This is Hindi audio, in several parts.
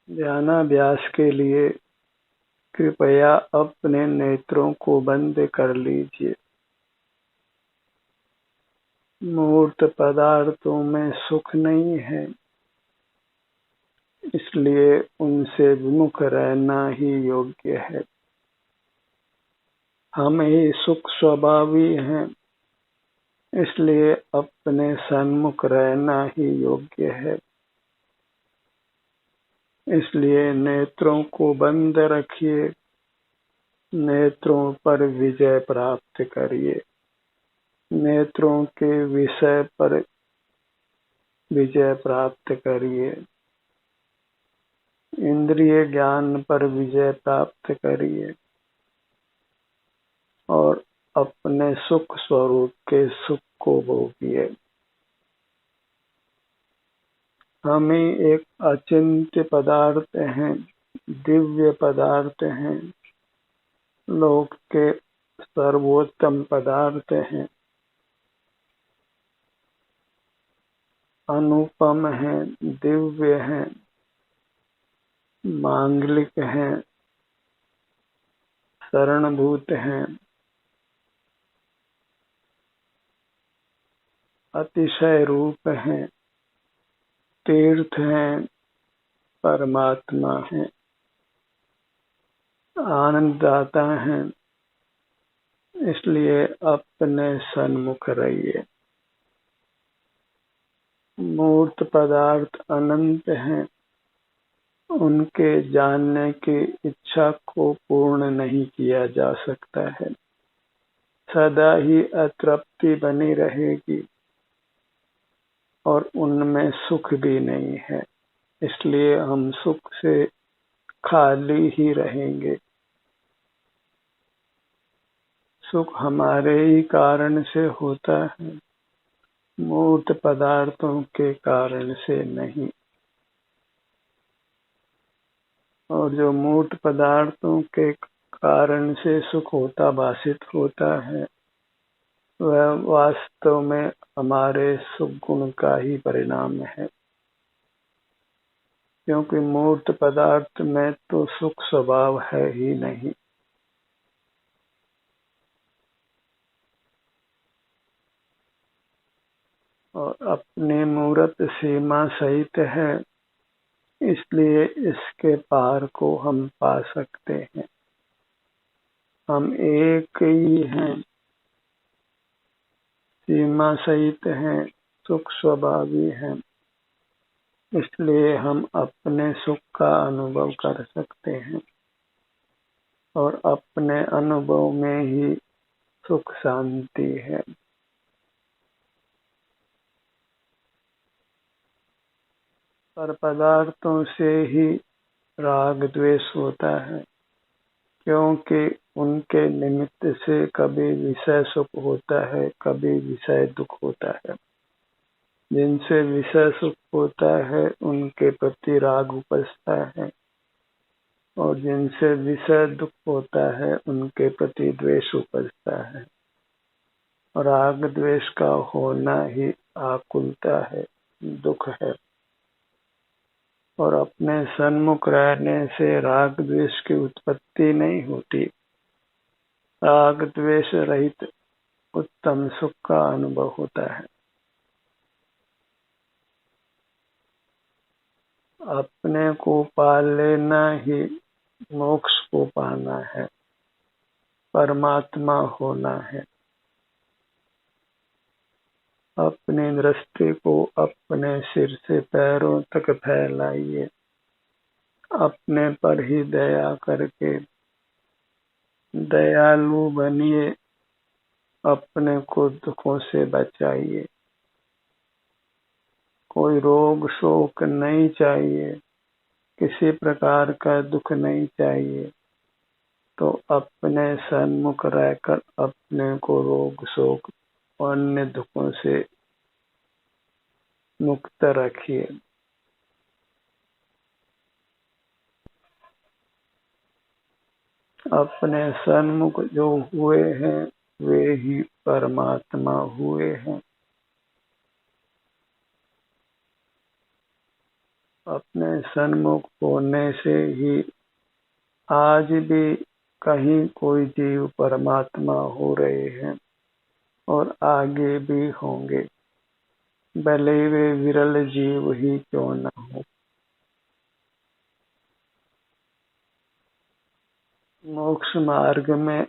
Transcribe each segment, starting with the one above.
ध्यानाभ्यास के लिए कृपया अपने नेत्रों को बंद कर लीजिए। मूर्त पदार्थों में सुख नहीं है, इसलिए उनसे विमुख रहना ही योग्य है। हम ही सुख स्वभावी हैं, इसलिए अपने सन्मुख रहना ही योग्य है। इसलिए नेत्रों को बंद रखिए, नेत्रों पर विजय प्राप्त करिए, नेत्रों के विषय पर विजय प्राप्त करिए, इंद्रिय ज्ञान पर विजय प्राप्त करिए और अपने सुख स्वरूप के सुख को भोगिए। हम ही एक अचिंत्य पदार्थ हैं, दिव्य पदार्थ हैं, लोक के सर्वोत्तम पदार्थ हैं, अनुपम हैं, दिव्य हैं, मांगलिक हैं, शरणभूत हैं, अतिशय रूप हैं, तीर्थ हैं, परमात्मा हैं, आनंददाता हैं। इसलिए अपने सन्मुख रहिए। मूर्त पदार्थ अनंत हैं, उनके जानने की इच्छा को पूर्ण नहीं किया जा सकता है। सदा ही अतृप्ति बनी रहेगी और उनमें सुख भी नहीं है, इसलिए हम सुख से खाली ही रहेंगे। सुख हमारे ही कारण से होता है, मूर्त पदार्थों के कारण से नहीं। और जो मूर्त पदार्थों के कारण से सुख होता भाषित होता है, वह वास्तव में हमारे सुख गुण का ही परिणाम है, क्योंकि मूर्त पदार्थ में तो सुख स्वभाव है ही नहीं। और अपनी मूर्त सीमा सहित है, इसलिए इसके पार को हम पा सकते हैं। हम एक ही हैं, सीमा सहित हैं, सुख स्वभावी हैं, इसलिए हम अपने सुख का अनुभव कर सकते हैं और अपने अनुभव में ही सुख शांति है। पर पदार्थों से ही राग द्वेष होता है, क्योंकि उनके निमित्त से कभी विषय सुख होता है, कभी विषय दुख होता है। जिनसे विषय सुख होता है उनके प्रति राग उपजता है, और जिनसे विषय दुख होता है उनके प्रति द्वेष उपजता है। राग द्वेष का होना ही आकुलता है, दुख है। और अपने सन्मुख रहने से राग द्वेष की उत्पत्ति नहीं होती। राग द्वेष रहित उत्तम सुख का अनुभव होता है। अपने को पा लेना ही मोक्ष को पाना है, परमात्मा होना है। अपनी दृष्टि को अपने सिर से पैरों तक फैलाइए, अपने पर ही दया करके दयालु बनिए, अपने को दुखों से बचाइए। कोई रोग शोक नहीं चाहिए, किसी प्रकार का दुख नहीं चाहिए, तो अपने सन्मुख रहकर अपने को रोग शोक और अन्य दुखों से मुक्त रखिए। अपने सन्मुख जो हुए हैं वे ही परमात्मा हुए हैं। अपने सन्मुख होने से ही आज भी कहीं कोई जीव परमात्मा हो रहे हैं और आगे भी होंगे, भले वे विरल जीव ही क्यों न हो। मोक्ष मार्ग में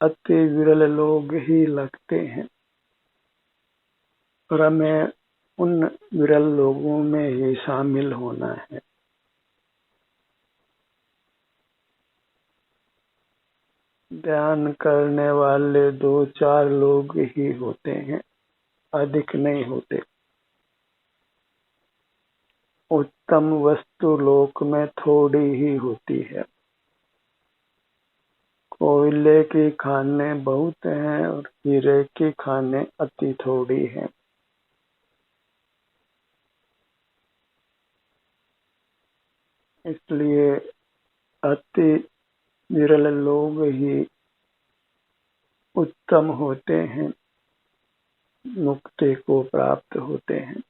अति विरल लोग ही लगते हैं और हमें उन विरल लोगों में ही शामिल होना है। ध्यान करने वाले 2-4 लोग ही होते हैं, अधिक नहीं होते। उत्तम वस्तु लोक में थोड़ी ही होती है। कोयले की खानें बहुत हैं और हीरे की खानें अति थोड़ी हैं। इसलिए अति विरल लोग ही उत्तम होते हैं, मुक्ति को प्राप्त होते हैं।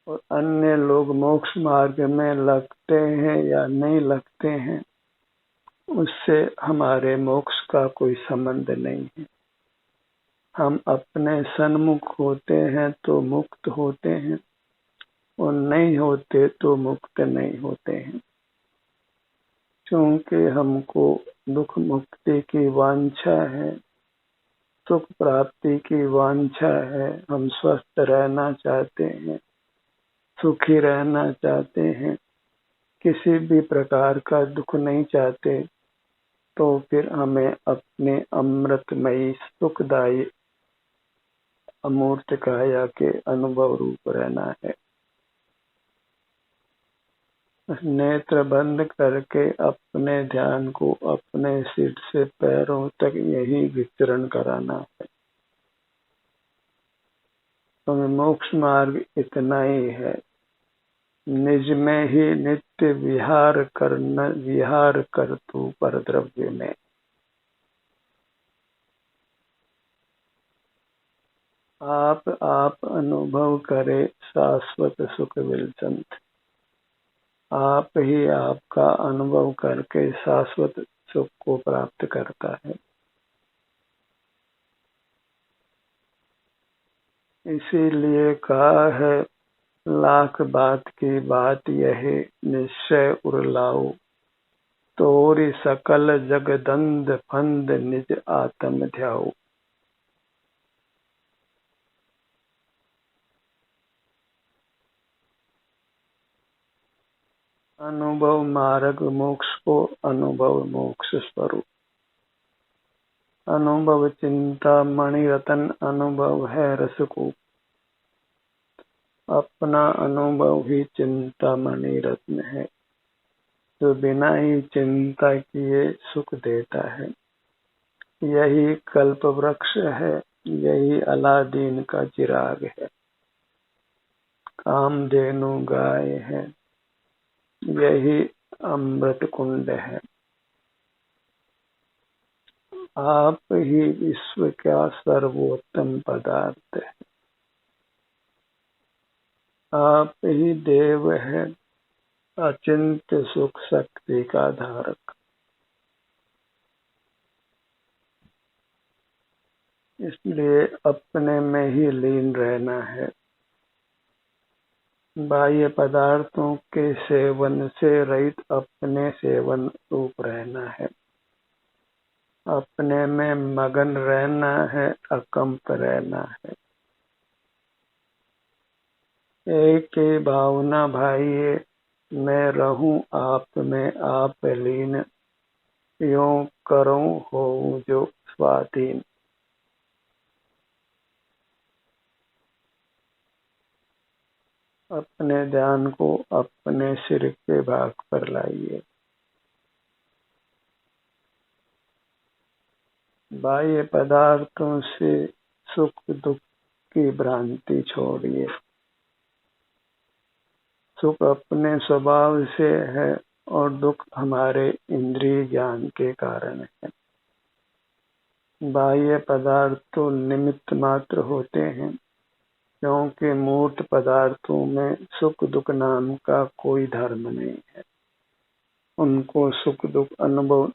और अन्य लोग मोक्ष मार्ग में लगते हैं या नहीं लगते हैं, उससे हमारे मोक्ष का कोई संबंध नहीं है। हम अपने सन्मुख होते हैं तो मुक्त होते हैं और नहीं होते तो मुक्त नहीं होते हैं। क्योंकि हमको दुख मुक्ति की वांछा है, सुख प्राप्ति की वांछा है, हम स्वस्थ रहना चाहते हैं, सुखी रहना चाहते हैं, किसी भी प्रकार का दुख नहीं चाहते, तो फिर हमें अपने अमृतमयी सुखदायी अमूर्त काया के अनुभव रूप रहना है। नेत्र बंद करके अपने ध्यान को अपने सिर से पैरों तक यही विचरण कराना है। तो मोक्ष मार्ग इतना ही है, निज में ही नित्य विहार कर तू पर द्रव्य में। आप अनुभव करे शाश्वत सुख विलसंत। आप ही आपका अनुभव करके शाश्वत सुख को प्राप्त करता है। इसीलिए कहा है, लाख बात की बात यह निश्चय उरलाओ, तोरि सकल जगदंद फंद निज आत्म ध्याओ। अनुभव मार्ग मोक्ष को अनुभव मोक्ष स्वरूप। अनुभव चिंता मणि रतन अनुभव है रसकूप। अपना अनुभव ही चिंता मणि रत्न है, जो बिना ही चिंता किए सुख देता है। यही कल्प वृक्ष है, यही अलादीन का चिराग है। कामधेनु गाय है, यही अमृत कुंड है। आप ही विश्व का सर्वोत्तम पदार्थ है। आप ही देव है, अचिंत्य सुख शक्ति का धारक। इसलिए अपने में ही लीन रहना है। बाह्य पदार्थों के सेवन से रहित अपने सेवन रूप रहना है। अपने में मगन रहना है, अकंप रहना है। एक ही भावना भाइये, मैं रहूं आप में आप लीन, यों करूं होऊं जो स्वाधीन। अपने ध्यान को अपने सिर के भाग पर लाइए। बाह्य पदार्थों से सुख दुख की भ्रांति छोड़िए। सुख अपने स्वभाव से है और दुख हमारे इंद्रिय ज्ञान के कारण है। बाह्य पदार्थ तो निमित्त मात्र होते हैं, क्योंकि मूर्त पदार्थों में सुख दुख नाम का कोई धर्म नहीं है। उनको सुख दुख अनुभव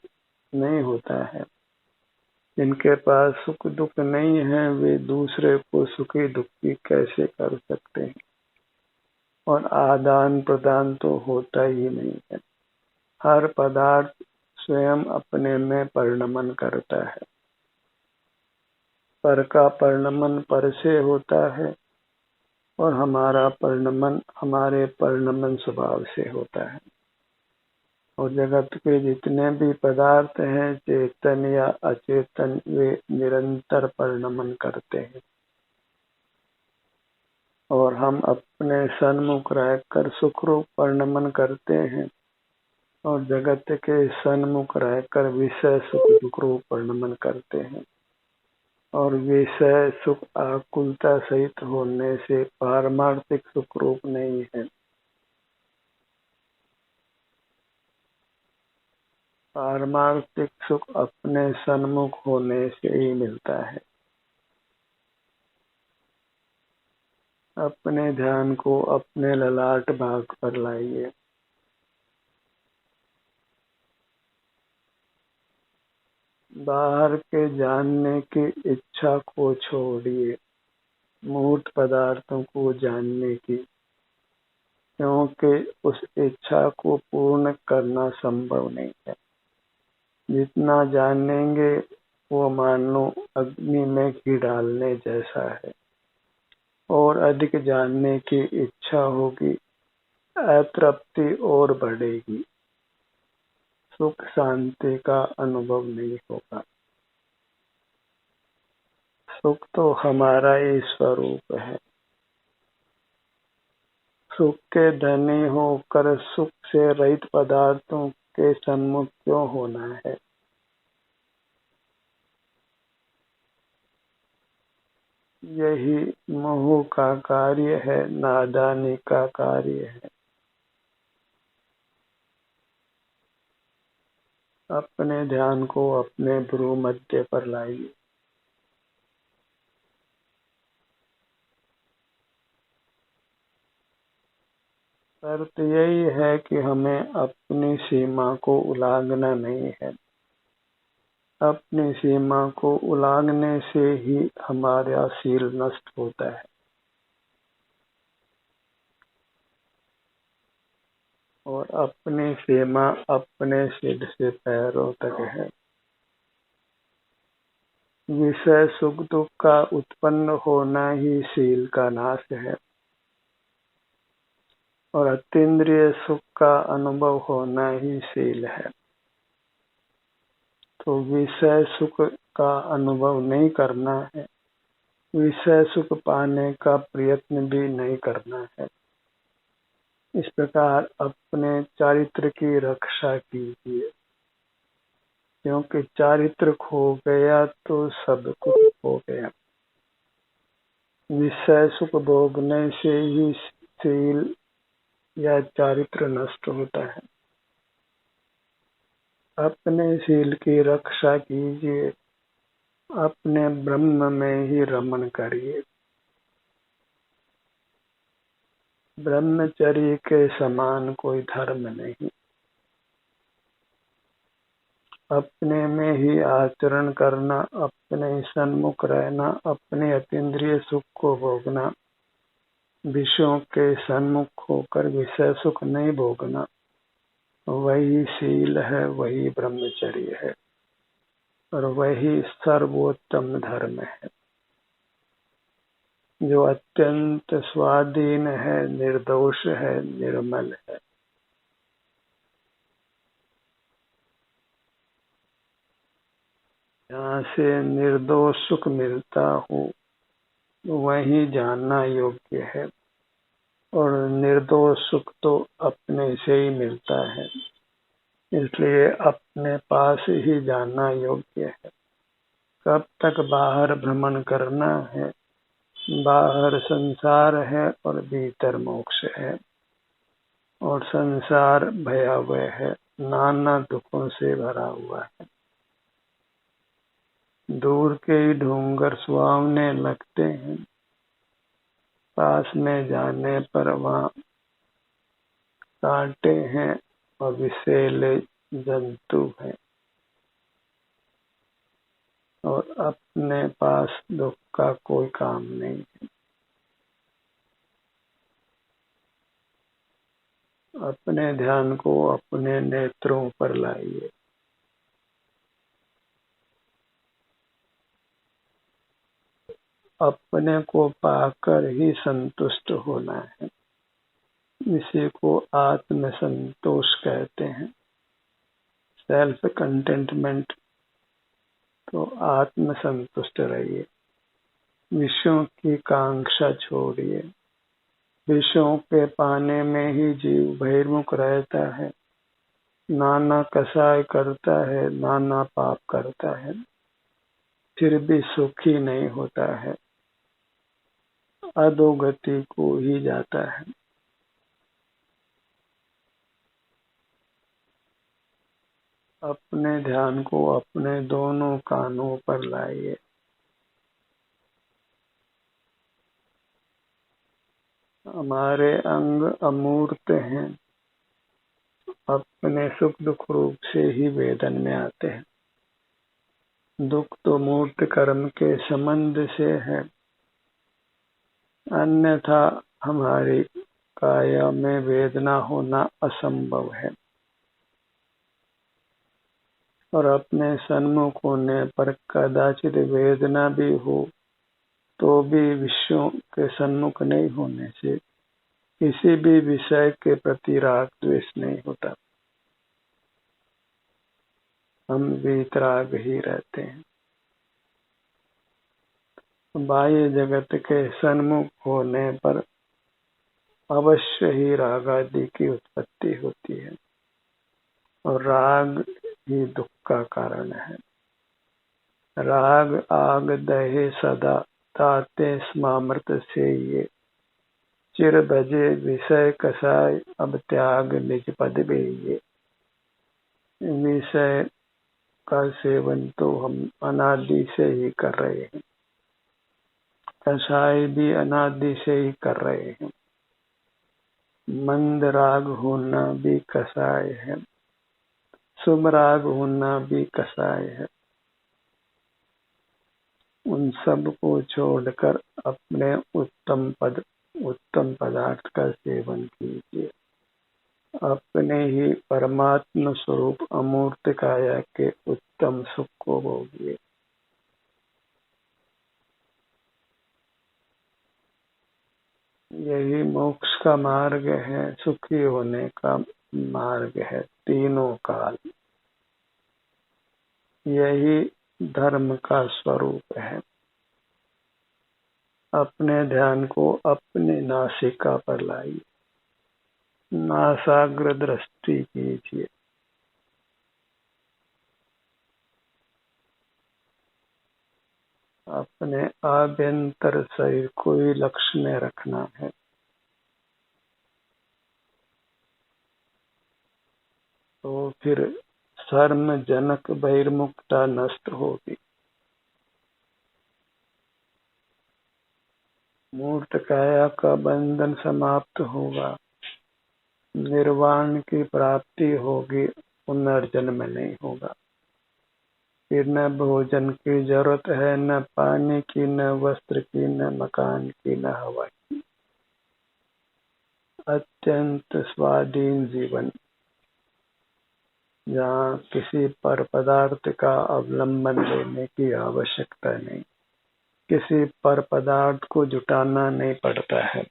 नहीं होता है। जिनके पास सुख दुख नहीं है वे दूसरे को सुखी दुखी कैसे कर सकते हैं। और आदान प्रदान तो होता ही नहीं है। हर पदार्थ स्वयं अपने में परिणमन करता है। पर का परिणमन पर से होता है और हमारा परिणमन हमारे परिणमन स्वभाव से होता है। और जगत के जितने भी पदार्थ हैं, चेतन या अचेतन, वे निरंतर परिणमन करते हैं। और हम अपने सन्मुख रहकर सुखरूप परिणमन करते हैं और जगत के सन्मुख रहकर विषय सुख दुख रूप परिणमन करते हैं। और विषय सुख आकुलता सहित होने से पारमार्थिक सुख रूप नहीं है। पारमार्थिक सुख अपने सन्मुख होने से ही मिलता है। अपने ध्यान को अपने ललाट भाग पर लाइए। बाहर के जानने की इच्छा को छोड़िए, मूर्त पदार्थों को जानने की, क्योंकि उस इच्छा को पूर्ण करना संभव नहीं है। जितना जानेंगे वो मान लो अग्नि में घी डालने जैसा है। और अधिक जानने की इच्छा होगी, अतृप्ति और बढ़ेगी, सुख शांति का अनुभव नहीं होगा। सुख तो हमारा ही स्वरूप है। सुख के धनी होकर सुख से रहित पदार्थों के सन्मुख क्यों होना है। यही मोह का कार्य है, नादानी का कार्य है। अपने ध्यान को अपने भ्रू मध्य पर लाइए। शर्त यही है कि हमें अपनी सीमा को उल्लंघना नहीं है। अपनी सीमा को उल्लंघने से ही हमारा शील नष्ट होता है। और अपनी सीमा अपने सिर से पैरों तक है। विषय सुख दुख का उत्पन्न होना ही शील का नाश है। और अतीन्द्रिय सुख का अनुभव होना ही शील है। तो विषय सुख का अनुभव नहीं करना है, विषय सुख पाने का प्रयत्न भी नहीं करना है। इस प्रकार अपने चारित्र की रक्षा कीजिए, क्योंकि चारित्र खो गया तो सब कुछ खो गया। विषय सुख भोगने से ही शील या चारित्र नष्ट होता है। अपने शील की रक्षा कीजिए, अपने ब्रह्म में ही रमण करिए। ब्रह्मचर्य के समान कोई धर्म नहीं। अपने में ही आचरण करना, अपने सन्मुख रहना, अपने अतीन्द्रिय सुख को भोगना, विषयों के सन्मुख होकर विषय सुख नहीं भोगना, वही शील है, वही ब्रह्मचर्य है और वही सर्वोत्तम धर्म है, जो अत्यंत स्वाधीन है, निर्दोष है, निर्मल है। जहाँ से निर्दोष सुख मिलता हो वही जानना योग्य है। और निर्दोष सुख तो अपने से ही मिलता है, इसलिए अपने पास ही जानना योग्य है। कब तक बाहर भ्रमण करना है। बाहर संसार है और भीतर मोक्ष है। और संसार भयावह है, नाना दुखों से भरा हुआ है। दूर के ही डूंगर सुहावने लगते हैं, पास में जाने पर वहाँ कांटे हैं और विषैले जंतु हैं, और अपने पास दुख का कोई काम नहीं है। अपने ध्यान को अपने नेत्रों पर लाइए। अपने को पाकर ही संतुष्ट होना है। इसी को आत्म संतोष कहते हैं, सेल्फ कंटेंटमेंट। तो आत्म संतुष्ट रहिए, विषयों की कांक्षा छोड़िए। विषयों के पाने में ही जीव बहिर्मुख रहता है, नाना कसाय करता है, नाना पाप करता है, फिर भी सुखी नहीं होता है, अधोगति को ही जाता है। अपने ध्यान को अपने दोनों कानों पर लाइए। हमारे अंग अमूर्त हैं, अपने सुख दुख रूप से ही वेदन में आते हैं। दुख तो मूर्त कर्म के संबंध से है, अन्यथा हमारी काया में वेदना होना असंभव है। और अपने सन्मुख होने पर कदाचित वेदना भी हो, तो भी विषयों के सन्मुख नहीं होने से किसी भी विषय के प्रति राग द्वेष नहीं होता, हम वीतराग ही रहते हैं। बाह्य जगत के सन्मुख होने पर अवश्य ही राग आदि की उत्पत्ति होती है, और राग ही दुख का कारण है। राग आग दहे सदा, ताते स्मामृत से ये, चिर भजे विषय कसाय, अब त्याग निज पद बेये। विषय का सेवन तो हम अनादि से ही कर रहे हैं, कसाय भी अनादि से ही कर रहे हैं। मंद राग होना भी कसाय है, शुभ राग होना भी कसाय है। उन सब को छोड़कर अपने उत्तम पदार्थ का सेवन कीजिए। अपने ही परमात्म स्वरूप अमूर्त काया के उत्तम सुख को भोगिए। यही मोक्ष का मार्ग है, सुखी होने का मार्ग है तीनों काल। यही धर्म का स्वरूप है। अपने ध्यान को अपने नासिका पर लाइए, नासाग्र दृष्टि कीजिए। अपने आभ्यंतर शरीर को ही लक्ष्य में रखना है। तो फिर सर्म जनक बहिर्मुखता नष्ट होगी, मूर्त काया का बंधन समाप्त होगा, निर्वाण की प्राप्ति होगी, पुनर्जन्म नहीं होगा। फिर न भोजन की जरूरत है, न पानी की, न वस्त्र की, न मकान की, न हवा की। अत्यंत स्वाधीन जीवन, जहाँ किसी पर पदार्थ का अवलंबन लेने की आवश्यकता नहीं, किसी पर पदार्थ को जुटाना नहीं पड़ता है।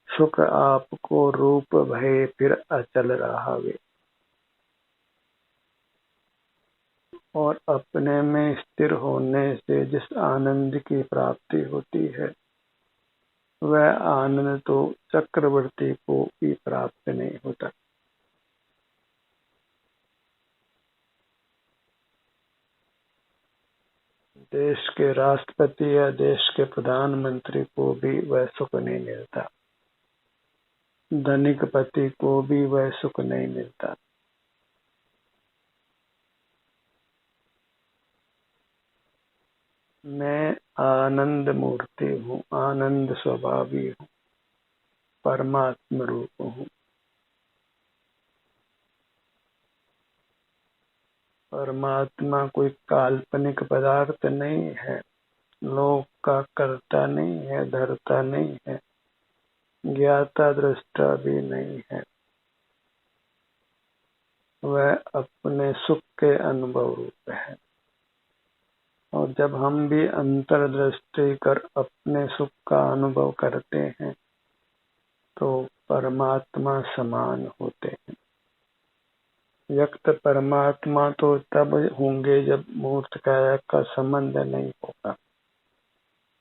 सुख आपको रूप भय फिर अचल रहावे, और अपने में स्थिर होने से जिस आनंद की प्राप्ति होती है, वह आनंद तो चक्रवर्ती को भी प्राप्त नहीं होता। देश के राष्ट्रपति या देश के प्रधानमंत्री को भी वह सुख नहीं मिलता, धनिक पति को भी वह सुख नहीं मिलता। मैं आनंद मूर्ति हूँ, आनंद स्वभावी हूँ, परमात्म रूप हूँ। परमात्मा कोई काल्पनिक पदार्थ नहीं है, लोक का कर्ता नहीं है, धर्ता नहीं है, ज्ञाता दृष्टा भी नहीं है। वह अपने सुख के अनुभव रूप है। और जब हम भी अंतर्दृष्टि कर अपने सुख का अनुभव करते हैं तो परमात्मा समान होते हैं। व्यक्त परमात्मा तो तब होंगे जब मूर्त काया का संबंध नहीं होगा,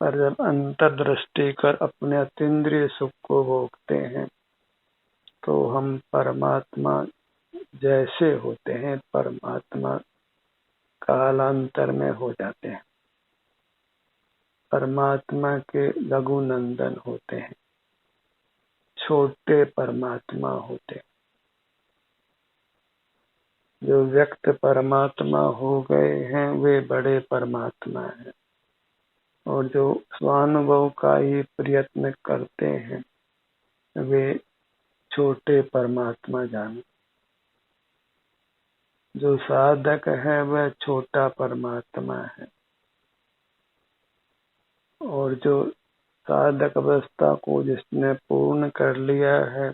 पर जब अंतर्दृष्टि कर अपने अतीन्द्रिय सुख को भोगते हैं तो हम परमात्मा जैसे होते हैं, परमात्मा कालांतर में हो जाते हैं, परमात्मा के लघु नंदन होते हैं, छोटे परमात्मा होते हैं। जो व्यक्त परमात्मा हो गए हैं वे बड़े परमात्मा हैं, और जो स्वानुभव का ही प्रयत्न करते हैं वे छोटे परमात्मा जाने। जो साधक है वह छोटा परमात्मा है, और जो साधक अवस्था को जिसने पूर्ण कर लिया है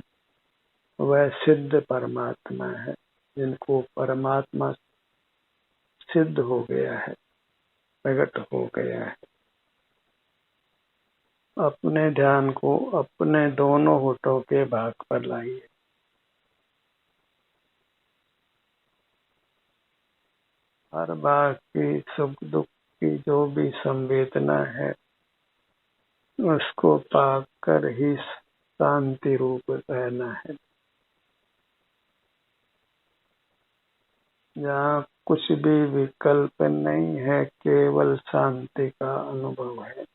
वह सिद्ध परमात्मा है, जिनको परमात्मा सिद्ध हो गया है, प्रकट हो गया है। अपने ध्यान को अपने दोनों होठों के भाग पर लाइए। हर बार की सुख दुख की जो भी संवेदना है उसको पाकर ही शांति रूप रहना है। जहाँ कुछ भी विकल्प नहीं है, केवल शांति का अनुभव है।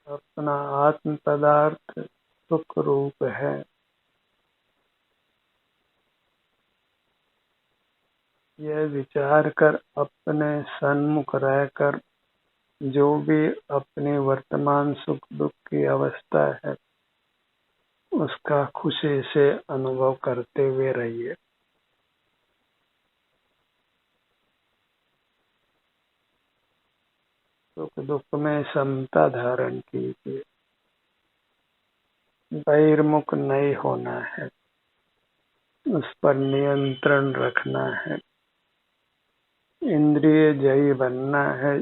अपना आत्म पदार्थ सुख रूप है। यह विचार कर अपने सन्मुख रहकर जो भी अपने वर्तमान सुख दुख की अवस्था है उसका खुशी से अनुभव करते हुए रहिए। सुख दुख में समता धारण कीजिए। बहिर्मुख नहीं होना है, उस पर नियंत्रण रखना है। इंद्रिय जयी बनना है।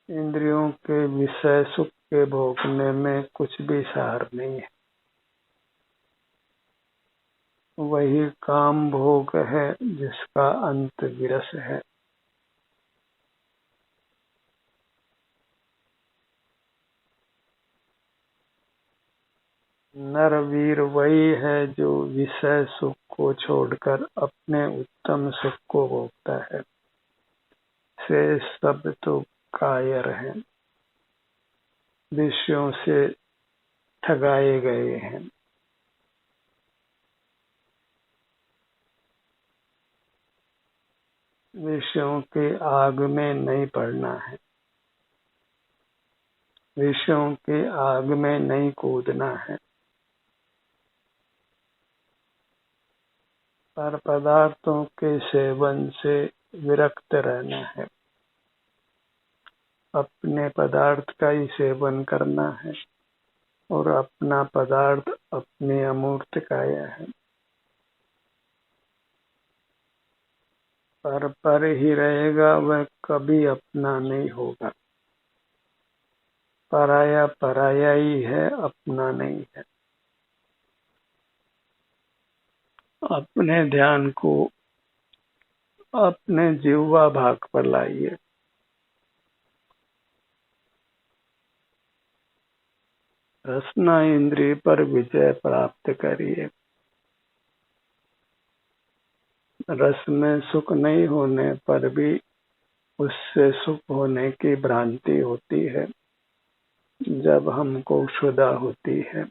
इंद्रियों के विषय सुख के भोगने में कुछ भी सार नहीं है। वही काम भोग है जिसका अंत विरस है। नरवीर वही है जो विषय सुख को छोड़कर अपने उत्तम सुख को भोगता है। शेष सब तो कायर हैं, विषयों से ठगाए गए हैं। विषयों के आग में नहीं पड़ना है, विषयों के आग में नहीं कूदना है, पर पदार्थों के सेवन से विरक्त रहना है। अपने पदार्थ का ही सेवन करना है, और अपना पदार्थ अपनी अमूर्त काया है। पर ही रहेगा, वह कभी अपना नहीं होगा। पराया पराया ही है, अपना नहीं है। अपने ध्यान को अपने जिह्वा भाग पर लाइए। रसना इंद्रिय पर विजय प्राप्त करिए। रस में सुख नहीं होने पर भी उससे सुख होने की भ्रांति होती है। जब हमको क्षुधा होती है।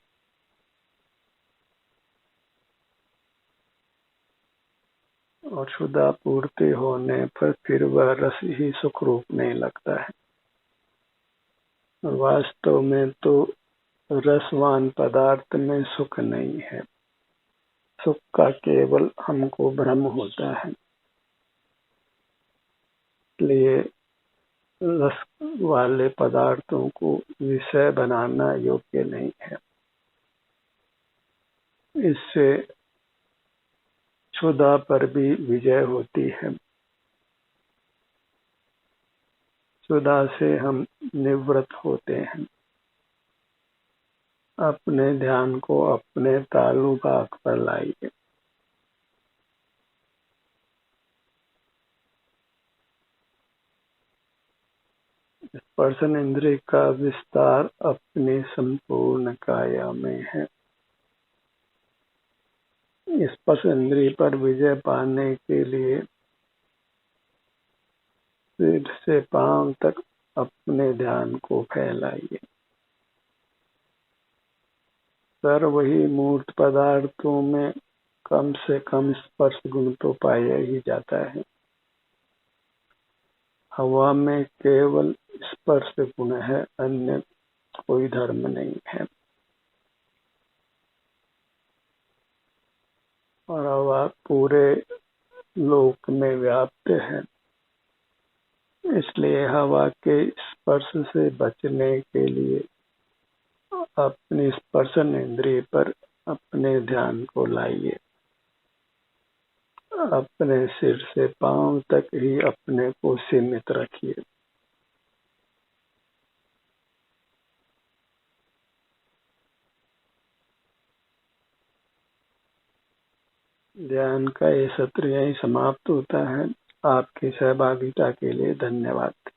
और क्षुधा पूर्ति होने पर फिर वह रस ही सुख रूप नहीं लगता है। वास्तव में तो रसवान पदार्थ में सुख नहीं है, सुख का केवल हमको भ्रम होता है। इसलिए रस वाले पदार्थों को विषय बनाना योग्य नहीं है। इससे क्षुधा पर भी विजय होती है। क्षुधा से हम निवृत्त होते हैं। अपने ध्यान को अपने तालु भाग पर लाइए। स्पर्शन इंद्रिय का विस्तार अपनी संपूर्ण काया में है। स्पर्श इंद्रिय पर विजय पाने के लिए सिर से पांव तक अपने ध्यान को फैलाइए। सर्व ही मूर्त पदार्थों में कम से कम स्पर्श गुण तो पाया ही जाता है। हवा में केवल स्पर्श गुण है, अन्य कोई धर्म नहीं है। और हवा पूरे लोक में व्याप्त है। इसलिए हवा के स्पर्श से बचने के लिए अपनी स्पर्शन इंद्रिय पर अपने ध्यान को लाइए। अपने सिर से पांव तक ही अपने को सीमित रखिए। ध्यान का ये सत्र यही समाप्त होता है। आपकी सहभागिता के लिए धन्यवाद।